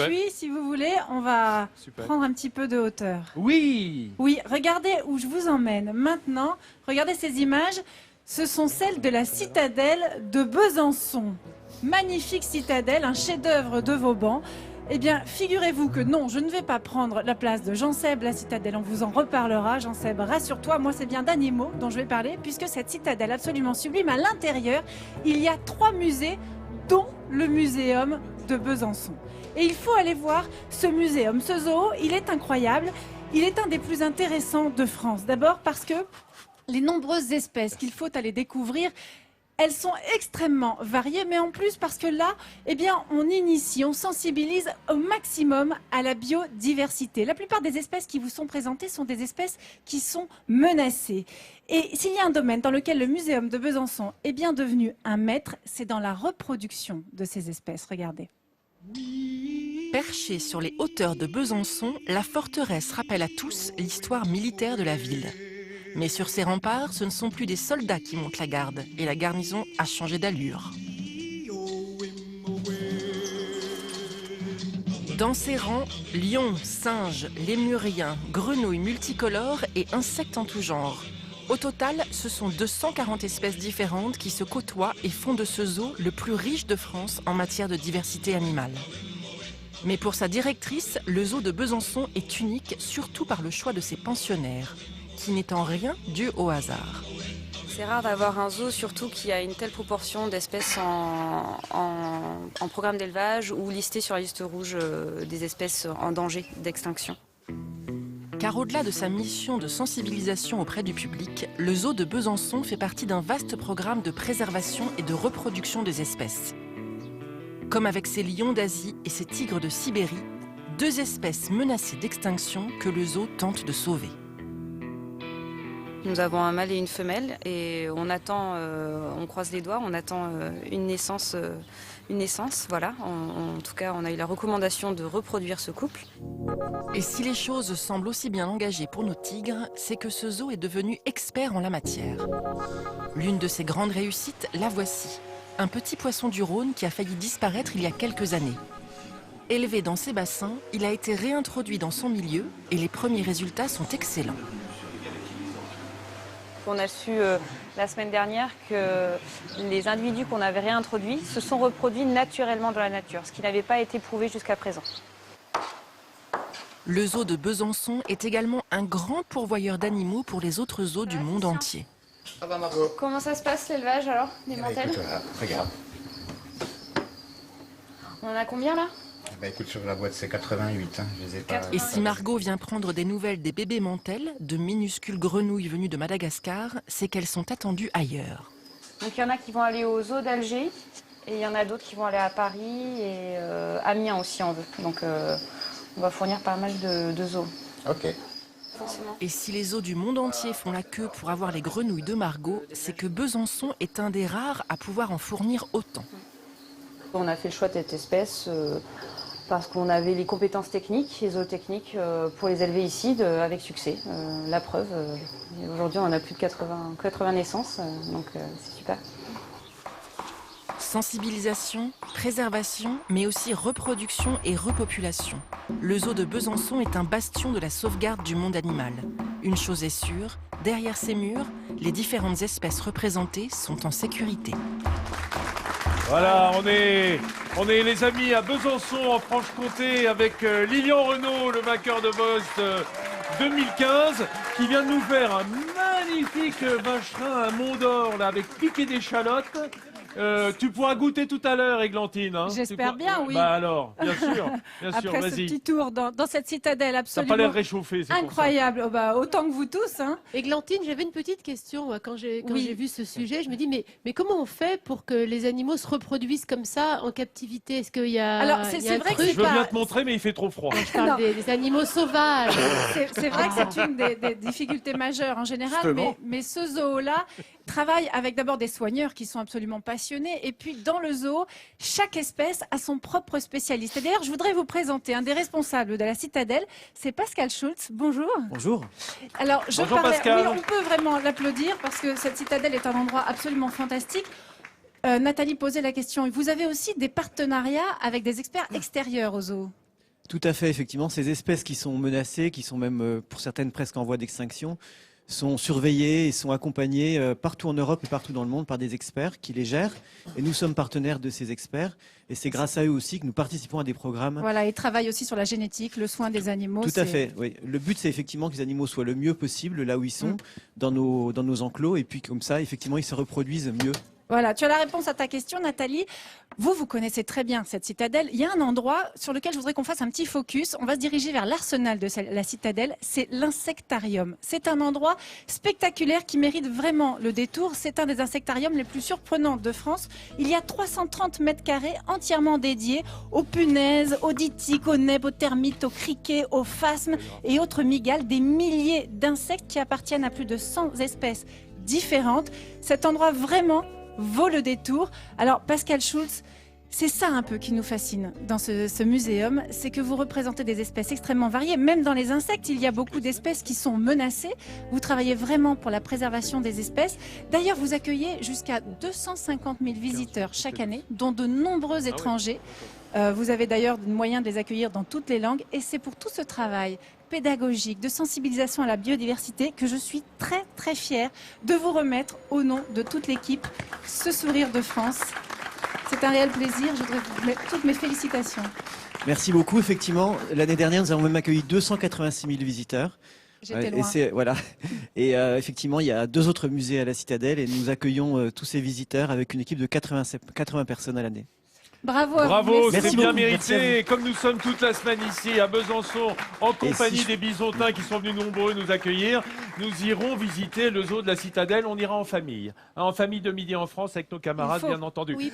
Puis, si vous voulez, on va prendre un petit peu de hauteur. Oui. Oui, regardez où je vous emmène. Maintenant, regardez ces images. Ce sont celles de la citadelle de Besançon. Magnifique citadelle, un chef-d'œuvre de Vauban. Eh bien, figurez-vous que non, je ne vais pas prendre la place de Jean Seb, la citadelle. On vous en reparlera. Jean Seb, rassure-toi, moi c'est bien d'animaux dont je vais parler, puisque cette citadelle absolument sublime, à l'intérieur, il y a 3 musées, dont le muséum de Besançon. Et il faut aller voir ce muséum, ce zoo, il est incroyable. Il est un des plus intéressants de France. D'abord parce que les nombreuses espèces qu'il faut aller découvrir, elles sont extrêmement variées, mais en plus parce que là, eh bien, on initie, on sensibilise au maximum à la biodiversité. La plupart des espèces qui vous sont présentées sont des espèces qui sont menacées. Et s'il y a un domaine dans lequel le Muséum de Besançon est bien devenu un maître, c'est dans la reproduction de ces espèces. Regardez. Perchée sur les hauteurs de Besançon, la forteresse rappelle à tous l'histoire militaire de la ville. Mais sur ses remparts, ce ne sont plus des soldats qui montent la garde, et la garnison a changé d'allure. Dans ses rangs, lions, singes, lémuriens, grenouilles multicolores et insectes en tout genre. Au total, ce sont 240 espèces différentes qui se côtoient et font de ce zoo le plus riche de France en matière de diversité animale. Mais pour sa directrice, le zoo de Besançon est unique, surtout par le choix de ses pensionnaires, qui n'est en rien dû au hasard. C'est rare d'avoir un zoo, surtout qui a une telle proportion d'espèces en programme d'élevage ou listées sur la liste rouge des espèces en danger d'extinction. Car au-delà de sa mission de sensibilisation auprès du public, le zoo de Besançon fait partie d'un vaste programme de préservation et de reproduction des espèces. Comme avec ses lions d'Asie et ses tigres de Sibérie, 2 espèces menacées d'extinction que le zoo tente de sauver. Nous avons un mâle et une femelle et on attend, on croise les doigts, on attend une naissance, voilà. En tout cas, on a eu la recommandation de reproduire ce couple. Et si les choses semblent aussi bien engagées pour nos tigres, c'est que ce zoo est devenu expert en la matière. L'une de ses grandes réussites, la voici. Un petit poisson du Rhône qui a failli disparaître il y a quelques années. Élevé dans ses bassins, il a été réintroduit dans son milieu et les premiers résultats sont excellents. On a su la semaine dernière que les individus qu'on avait réintroduits se sont reproduits naturellement dans la nature, ce qui n'avait pas été prouvé jusqu'à présent. Le zoo de Besançon est également un grand pourvoyeur d'animaux pour les autres zoos du monde entier. Comment ça se passe l'élevage alors, des mantelles? Regarde. On en a combien là? Écoute, sur la boîte c'est 88, je les ai pas... Et si Margot vient prendre des nouvelles des bébés mantelles, de minuscules grenouilles venues de Madagascar, c'est qu'elles sont attendues ailleurs. Donc il y en a qui vont aller au zoo d'Alger et il y en a d'autres qui vont aller à Paris et Amiens aussi on veut. Donc on va fournir pas mal de zoos. Ok. Et si les zoos du monde entier font la queue pour avoir les grenouilles de Margot, c'est que Besançon est un des rares à pouvoir en fournir autant. On a fait le choix de cette espèce parce qu'on avait les compétences techniques et zootechniques pour les élever ici avec succès. La preuve, aujourd'hui on a plus de 80 naissances, donc c'est super. Sensibilisation, préservation, mais aussi reproduction et repopulation. Le zoo de Besançon est un bastion de la sauvegarde du monde animal. Une chose est sûre, derrière ces murs, les différentes espèces représentées sont en sécurité. Voilà, on est les amis à Besançon, en Franche-Comté, avec Lilian Renaud, le vainqueur de Boss 2015, qui vient de nous faire un magnifique vacherin, un Mont d'Or, là, avec piqué d'échalotes. Tu pourras goûter tout à l'heure, Églantine. Hein. J'espère bien, oui. Bah alors, bien sûr, Après ce petit tour dans cette citadelle T'as absolument pas l'air réchauffé, c'est incroyable. Oh, bah, autant que vous tous. Hein. Églantine, j'avais une petite question. Moi, quand j'ai Oui. vu ce sujet, je me dis, mais comment on fait pour que les animaux se reproduisent comme ça en captivité? Est-ce qu'il y a, Alors, il y a un vrai que truc? Je veux bien te montrer, mais il fait trop froid. Je parle des animaux sauvages. C'est vrai que c'est une des difficultés majeures en général, mais ce zoo-là travaille avec d'abord des soigneurs qui sont absolument passionnés, et puis dans le zoo, chaque espèce a son propre spécialiste. Et d'ailleurs, je voudrais vous présenter un des responsables de la citadelle, c'est Pascal Schultz. Bonjour. Bonjour. Alors, Bonjour, Pascal. oui, on peut vraiment l'applaudir parce que cette citadelle est un endroit absolument fantastique. Nathalie posait la question, vous avez aussi des partenariats avec des experts extérieurs au zoo? Tout à fait, effectivement. Ces espèces qui sont menacées, qui sont même pour certaines presque en voie d'extinction, sont surveillées et sont accompagnées partout en Europe et partout dans le monde par des experts qui les gèrent. Et nous sommes partenaires de ces experts. Et c'est grâce à eux aussi que nous participons à des programmes. Voilà, ils travaillent aussi sur la génétique, le soin des animaux. Tout à fait, oui. Le but, c'est effectivement que les animaux soient le mieux possible là où ils sont, dans nos enclos. Et puis comme ça, effectivement, ils se reproduisent mieux. Voilà, tu as la réponse à ta question, Nathalie. Vous connaissez très bien cette citadelle. Il y a un endroit sur lequel je voudrais qu'on fasse un petit focus. On va se diriger vers l'arsenal de la citadelle. C'est l'insectarium. C'est un endroit spectaculaire qui mérite vraiment le détour. C'est un des insectariums les plus surprenants de France. Il y a 330 mètres carrés entièrement dédiés aux punaises, aux ditiques, aux nèbres, aux termites, aux criquets, aux phasmes et autres mygales. Des milliers d'insectes qui appartiennent à plus de 100 espèces différentes. Cet endroit vraiment vaut le détour. Alors Pascal Schulz, c'est ça un peu qui nous fascine dans ce muséum, c'est que vous représentez des espèces extrêmement variées. Même dans les insectes, il y a beaucoup d'espèces qui sont menacées. Vous travaillez vraiment pour la préservation des espèces. D'ailleurs, vous accueillez jusqu'à 250 000 visiteurs chaque année, dont de nombreux étrangers. Vous avez d'ailleurs le moyen de les accueillir dans toutes les langues. Et c'est pour tout ce travail pédagogique, de sensibilisation à la biodiversité, que je suis très très fière de vous remettre au nom de toute l'équipe ce sourire de France. C'est un réel plaisir, je voudrais vous mettre toutes mes félicitations. Merci beaucoup, effectivement. L'année dernière, nous avons même accueilli 286 000 visiteurs. J'étais loin. Voilà. Et effectivement, il y a 2 autres musées à la Citadelle et nous accueillons tous ces visiteurs avec une équipe de 80 personnes à l'année. Bravo à vous. Bravo, Merci c'est bien beaucoup. Merci à mérité. Comme nous sommes toute la semaine ici à Besançon, en compagnie si je- des bisontins qui sont venus nombreux nous accueillir, nous irons visiter le zoo de la Citadelle. On ira en famille. En famille de Midi en France avec nos camarades, Il faut. bien entendu. Oui,